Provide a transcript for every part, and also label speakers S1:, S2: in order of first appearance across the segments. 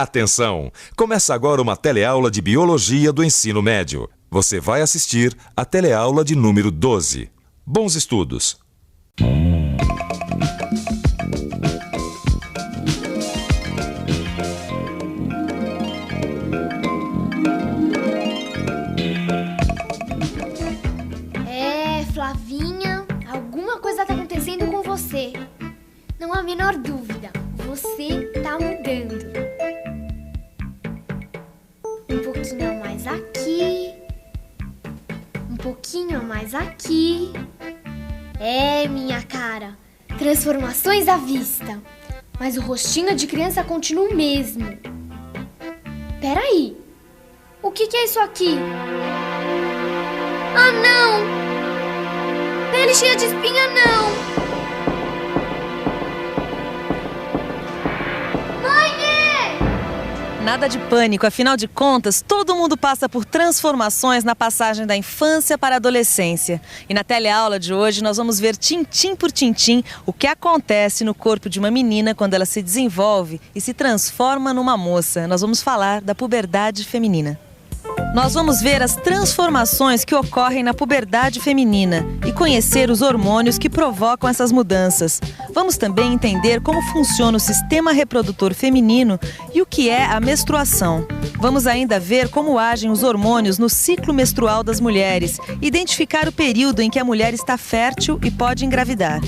S1: Atenção! Começa agora uma teleaula de Biologia do Ensino Médio. Você vai assistir a teleaula de número 12. Bons estudos!
S2: Flavinha, alguma coisa tá acontecendo com você. Não há a menor dúvida, você tá mudando. Um pouquinho mais aqui, um pouquinho mais aqui. É, minha cara, transformações à vista. Mas o rostinho de criança continua o mesmo. Peraí, o que é isso aqui? Ah, não! Pele cheia de espinha, não! Mãe!
S3: Nada de pânico, afinal de contas, todo mundo passa por transformações na passagem da infância para a adolescência. E na teleaula de hoje nós vamos ver tintim por tintim o que acontece no corpo de uma menina quando ela se desenvolve e se transforma numa moça. Nós vamos falar da puberdade feminina. Nós vamos ver as transformações que ocorrem na puberdade feminina e conhecer os hormônios que provocam essas mudanças. Vamos também entender como funciona o sistema reprodutor feminino e o que é a menstruação. Vamos ainda ver como agem os hormônios no ciclo menstrual das mulheres, identificar o período em que a mulher está fértil e pode engravidar.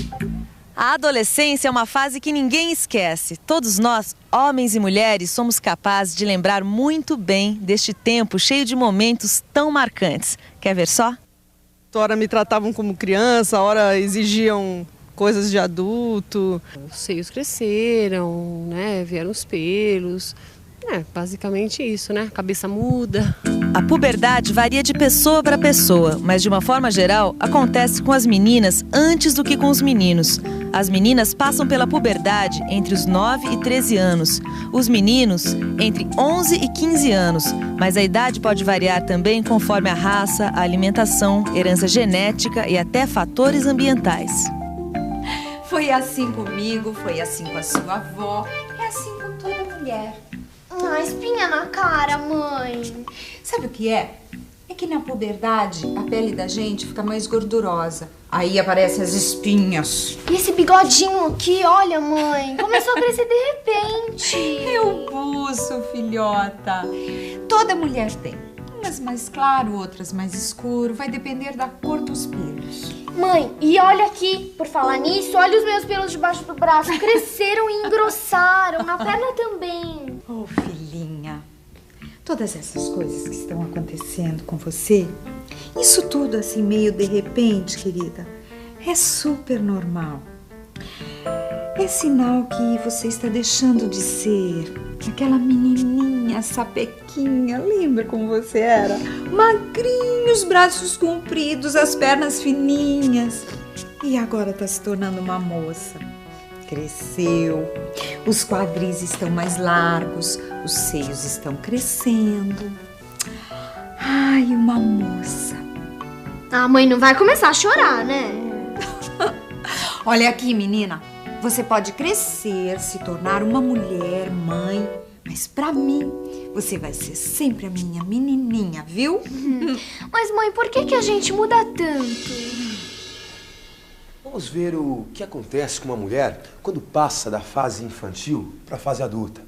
S3: A adolescência é uma fase que ninguém esquece. Todos nós, homens e mulheres, somos capazes de lembrar muito bem deste tempo cheio de momentos tão marcantes. Quer ver só?
S4: Ora me tratavam como criança, ora exigiam coisas de adulto.
S5: Os seios cresceram, né? Vieram os pelos. Basicamente isso, né? A cabeça muda.
S3: A puberdade varia de pessoa para pessoa, mas de uma forma geral acontece com as meninas antes do que com os meninos. As meninas passam pela puberdade entre os 9 e 13 anos, os meninos entre 11 e 15 anos, mas a idade pode variar também conforme a raça, a alimentação, herança genética e até fatores ambientais.
S6: Foi assim comigo, foi assim com a sua avó, é assim com toda mulher.
S2: Ah, espinha na cara, mãe.
S6: Sabe o que é? É que na puberdade a pele da gente fica mais gordurosa. Aí aparecem as espinhas.
S2: E esse bigodinho aqui, olha, mãe, começou a crescer de repente.
S6: É o buço, filhota. Toda mulher tem. Umas mais claro, outras mais escuro. Vai depender da cor dos pelos.
S2: Mãe, e olha aqui, por falar nisso, olha os meus pelos debaixo do braço. Cresceram e engrossaram, na perna também.
S6: Oh, filhinha, todas essas coisas que estão acontecendo com você, isso tudo assim meio de repente, querida, é super normal. É sinal que você está deixando de ser aquela menininha sapequinha, lembra como você era? Magrinho, os braços compridos, as pernas fininhas. E agora está se tornando uma moça. Cresceu, os quadris estão mais largos, os seios estão crescendo. Ai, uma moça.
S2: A mãe não vai começar a chorar, né?
S6: Olha aqui, menina. Você pode crescer, se tornar uma mulher, mãe, mas pra mim, você vai ser sempre a minha menininha, viu?
S2: Mas, mãe, por que a gente muda tanto?
S7: Vamos ver o que acontece com uma mulher quando passa da fase infantil para a fase adulta.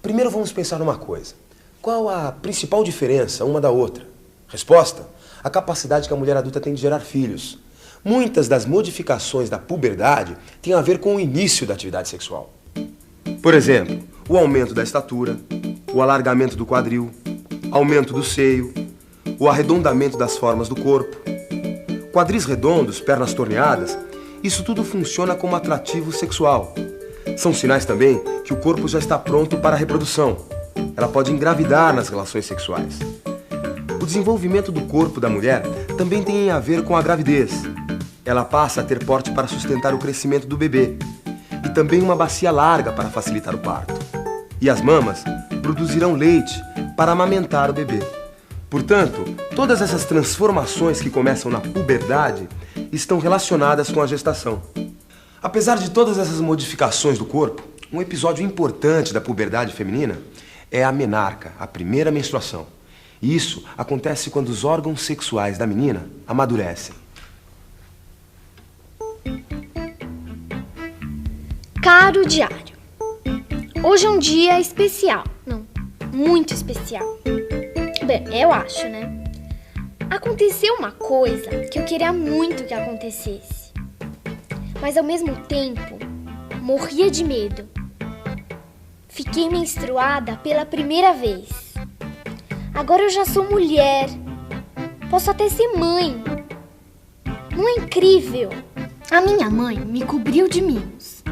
S7: Primeiro vamos pensar numa coisa. Qual a principal diferença uma da outra? Resposta: a capacidade que a mulher adulta tem de gerar filhos. Muitas das modificações da puberdade têm a ver com o início da atividade sexual. Por exemplo, o aumento da estatura, o alargamento do quadril, aumento do seio, o arredondamento das formas do corpo. Quadris redondos, pernas torneadas, isso tudo funciona como atrativo sexual. São sinais também que o corpo já está pronto para a reprodução. Ela pode engravidar nas relações sexuais. O desenvolvimento do corpo da mulher também tem a ver com a gravidez. Ela passa a ter porte para sustentar o crescimento do bebê e também uma bacia larga para facilitar o parto. E as mamas produzirão leite para amamentar o bebê. Portanto, todas essas transformações que começam na puberdade estão relacionadas com a gestação. Apesar de todas essas modificações do corpo, um episódio importante da puberdade feminina é a menarca, a primeira menstruação. E isso acontece quando os órgãos sexuais da menina amadurecem.
S2: Caro diário, hoje é um dia especial. Não, muito especial. Bem, eu acho, né? Aconteceu uma coisa que eu queria muito que acontecesse. Mas ao mesmo tempo, morria de medo. Fiquei menstruada pela primeira vez. Agora eu já sou mulher. Posso até ser mãe. Não é incrível? A minha mãe me cobriu de mimos.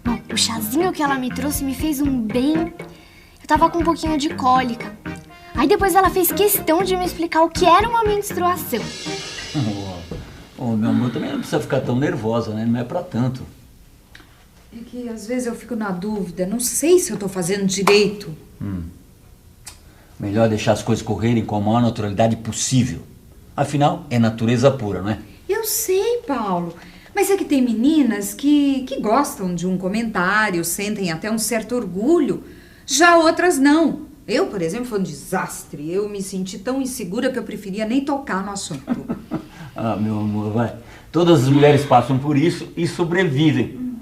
S2: Bom, o chazinho que ela me trouxe me fez um bem. Eu tava com um pouquinho de cólica. Aí depois ela fez questão de me explicar o que era uma menstruação.
S8: Meu amor, também não precisa ficar tão nervosa, né? Não é pra tanto.
S6: É que às vezes eu fico na dúvida, não sei se eu tô fazendo direito.
S8: Melhor deixar as coisas correrem com a maior naturalidade possível. Afinal, é natureza pura, não é?
S6: Eu sei, Paulo, mas é que tem meninas que gostam de um comentário, sentem até um certo orgulho. Já outras não. Eu, por exemplo, foi um desastre. Eu me senti tão insegura que eu preferia nem tocar no assunto.
S8: Meu amor, vai. Todas as mulheres passam por isso e sobrevivem.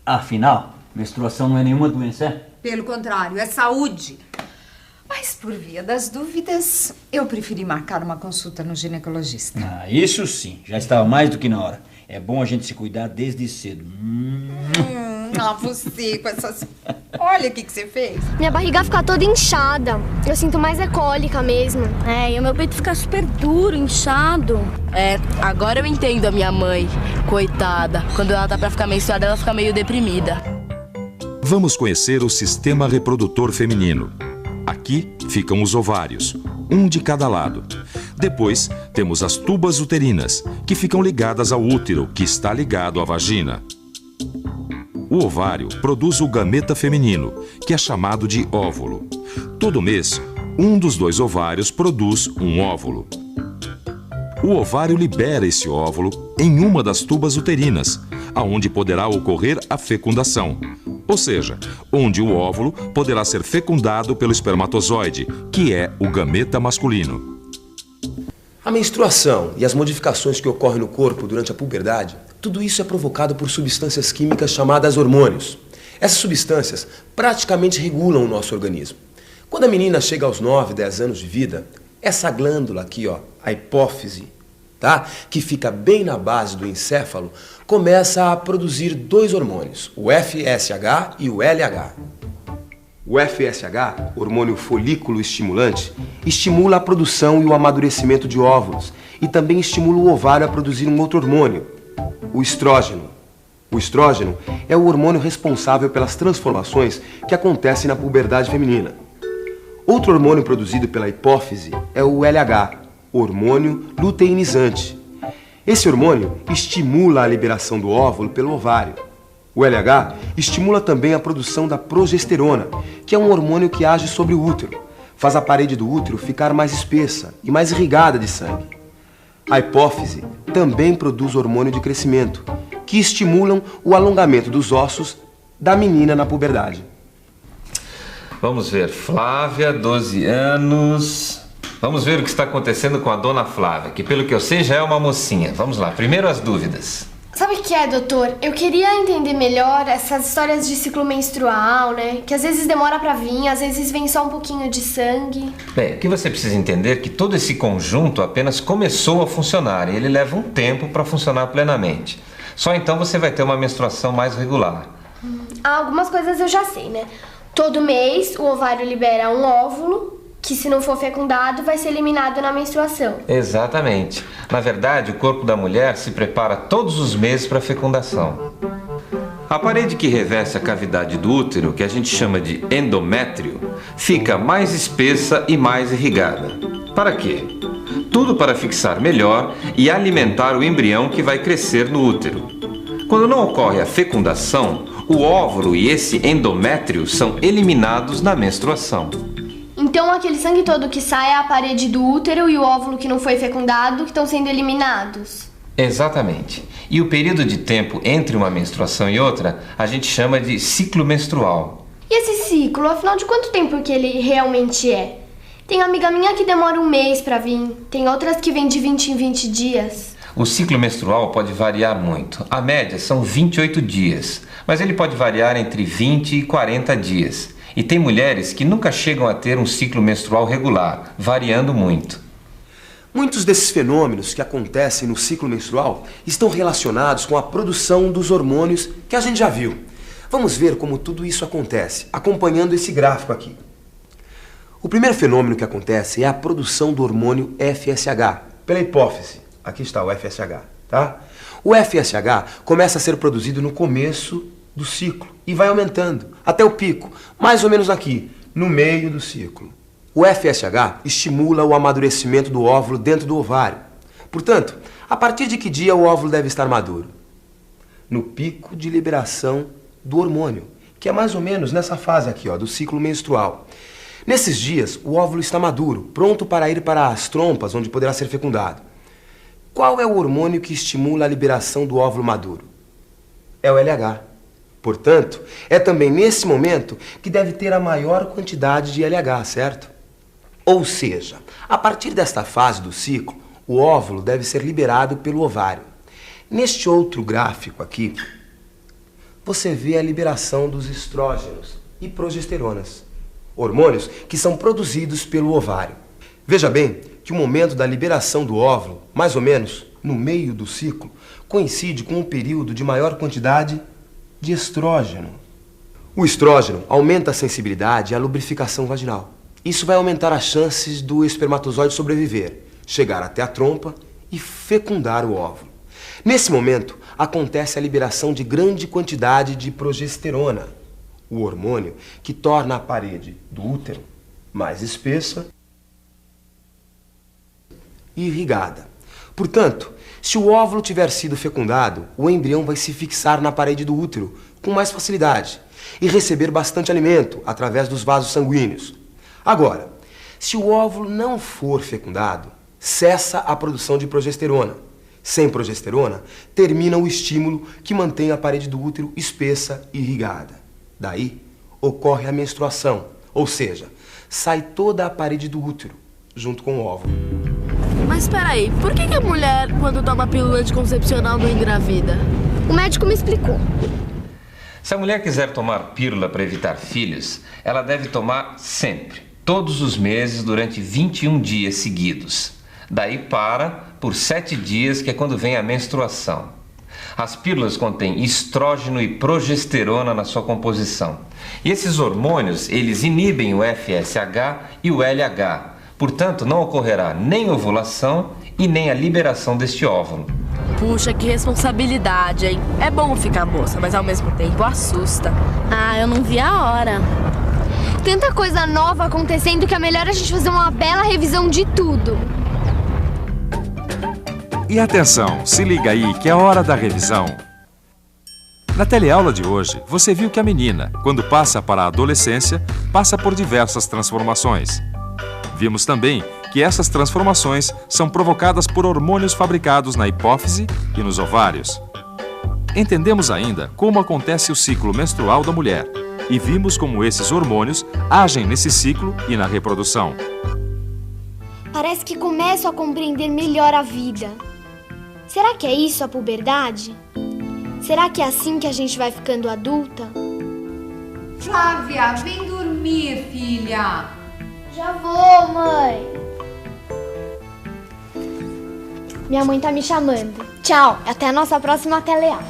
S8: Afinal, menstruação não é nenhuma doença, é?
S6: Pelo contrário, é saúde. Mas por via das dúvidas, eu preferi marcar uma consulta no ginecologista.
S8: Isso sim, já estava mais do que na hora. É bom a gente se cuidar desde cedo.
S6: Você com essas... Olha o que você fez.
S2: Minha barriga fica toda inchada. Eu sinto mais cólica mesmo.
S9: E o meu peito fica super duro, inchado. Agora eu entendo a minha mãe. Coitada. Quando ela tá pra ficar menstruada, ela fica meio deprimida.
S1: Vamos conhecer o sistema reprodutor feminino. Aqui ficam os ovários, um de cada lado. Depois, temos as tubas uterinas, que ficam ligadas ao útero, que está ligado à vagina. O ovário produz o gameta feminino, que é chamado de óvulo. Todo mês, um dos dois ovários produz um óvulo. O ovário libera esse óvulo em uma das tubas uterinas, aonde poderá ocorrer a fecundação. Ou seja, onde o óvulo poderá ser fecundado pelo espermatozoide, que é o gameta masculino.
S7: A menstruação e as modificações que ocorrem no corpo durante a puberdade, tudo isso é provocado por substâncias químicas chamadas hormônios. Essas substâncias praticamente regulam o nosso organismo. Quando a menina chega aos 9, 10 anos de vida, essa glândula aqui, a hipófise, que fica bem na base do encéfalo, começa a produzir dois hormônios, o FSH e o LH. O FSH, hormônio folículo estimulante, estimula a produção e o amadurecimento de óvulos e também estimula o ovário a produzir um outro hormônio, o estrógeno. O estrógeno é o hormônio responsável pelas transformações que acontecem na puberdade feminina. Outro hormônio produzido pela hipófise é o LH, hormônio luteinizante. Esse hormônio estimula a liberação do óvulo pelo ovário. O LH estimula também a produção da progesterona, que é um hormônio que age sobre o útero, faz a parede do útero ficar mais espessa e mais irrigada de sangue. A hipófise também produz hormônio de crescimento, que estimulam o alongamento dos ossos da menina na puberdade.
S10: Vamos ver, Flávia, 12 anos... Vamos ver o que está acontecendo com a dona Flávia, que pelo que eu sei já é uma mocinha. Vamos lá, primeiro as dúvidas.
S2: Sabe o que é, doutor? Eu queria entender melhor essas histórias de ciclo menstrual, né? Que às vezes demora pra vir, às vezes vem só um pouquinho de sangue.
S10: Bem, o que você precisa entender é que todo esse conjunto apenas começou a funcionar e ele leva um tempo para funcionar plenamente. Só então você vai ter uma menstruação mais regular.
S2: Algumas coisas eu já sei, né? Todo mês o ovário libera um óvulo, que se não for fecundado vai ser eliminado na menstruação.
S10: Exatamente. Na verdade, o corpo da mulher se prepara todos os meses para a fecundação. A parede que reveste a cavidade do útero, que a gente chama de endométrio, fica mais espessa e mais irrigada. Para quê? Tudo para fixar melhor e alimentar o embrião que vai crescer no útero. Quando não ocorre a fecundação, o óvulo e esse endométrio são eliminados na menstruação.
S2: Então aquele sangue todo que sai é a parede do útero e o óvulo que não foi fecundado que estão sendo eliminados.
S10: Exatamente. E o período de tempo entre uma menstruação e outra a gente chama de ciclo menstrual.
S2: E esse ciclo, afinal de quanto tempo que ele realmente é? Tem amiga minha que demora 1 mês pra vir, tem outras que vêm de 20 em 20 dias.
S10: O ciclo menstrual pode variar muito. A média são 28 dias, mas ele pode variar entre 20 e 40 dias. E tem mulheres que nunca chegam a ter um ciclo menstrual regular, variando muito.
S7: Muitos desses fenômenos que acontecem no ciclo menstrual estão relacionados com a produção dos hormônios que a gente já viu. Vamos ver como tudo isso acontece, acompanhando esse gráfico aqui. O primeiro fenômeno que acontece é a produção do hormônio FSH, pela hipófise. Aqui está o FSH, tá? O FSH começa a ser produzido no começo do ciclo e vai aumentando até o pico, mais ou menos aqui, no meio do ciclo. O FSH estimula o amadurecimento do óvulo dentro do ovário. Portanto, a partir de que dia o óvulo deve estar maduro? No pico de liberação do hormônio, que é mais ou menos nessa fase aqui, ó, do ciclo menstrual. Nesses dias, o óvulo está maduro, pronto para ir para as trompas, onde poderá ser fecundado. Qual é o hormônio que estimula a liberação do óvulo maduro? É o LH. Portanto, é também nesse momento que deve ter a maior quantidade de LH, certo? Ou seja, a partir desta fase do ciclo, o óvulo deve ser liberado pelo ovário. Neste outro gráfico aqui, você vê a liberação dos estrógenos e progesteronas, hormônios que são produzidos pelo ovário. Veja bem que o momento da liberação do óvulo, mais ou menos no meio do ciclo, coincide com um período de maior quantidade de estrógeno. O estrógeno aumenta a sensibilidade e a lubrificação vaginal. Isso vai aumentar as chances do espermatozoide sobreviver, chegar até a trompa e fecundar o óvulo. Nesse momento, acontece a liberação de grande quantidade de progesterona, o hormônio que torna a parede do útero mais espessa e irrigada. Portanto, se o óvulo tiver sido fecundado, o embrião vai se fixar na parede do útero com mais facilidade e receber bastante alimento através dos vasos sanguíneos. Agora, se o óvulo não for fecundado, cessa a produção de progesterona. Sem progesterona, termina o estímulo que mantém a parede do útero espessa e irrigada. Daí, ocorre a menstruação, ou seja, sai toda a parede do útero, junto com o óvulo.
S9: Mas peraí, por que a mulher, quando toma pílula anticoncepcional, não engravida?
S2: O médico me explicou.
S10: Se a mulher quiser tomar pílula para evitar filhos, ela deve tomar sempre, todos os meses, durante 21 dias seguidos. Daí para por 7 dias, que é quando vem a menstruação. As pílulas contêm estrógeno e progesterona na sua composição. E esses hormônios, eles inibem o FSH e o LH. Portanto, não ocorrerá nem ovulação e nem a liberação deste óvulo.
S9: Puxa, que responsabilidade, hein? É bom ficar moça, mas ao mesmo tempo assusta.
S2: Ah, eu não vi a hora. Tanta coisa nova acontecendo que é melhor a gente fazer uma bela revisão de tudo.
S1: E atenção, se liga aí que é hora da revisão. Na teleaula de hoje, você viu que a menina, quando passa para a adolescência, passa por diversas transformações. Vimos também que essas transformações são provocadas por hormônios fabricados na hipófise e nos ovários. Entendemos ainda como acontece o ciclo menstrual da mulher e vimos como esses hormônios agem nesse ciclo e na reprodução.
S2: Parece que começo a compreender melhor a vida. Será que é isso a puberdade? Será que é assim que a gente vai ficando adulta?
S11: Flávia, vem dormir, filha.
S2: Já vou, mãe. Minha mãe tá me chamando. Tchau, até a nossa próxima teleaula.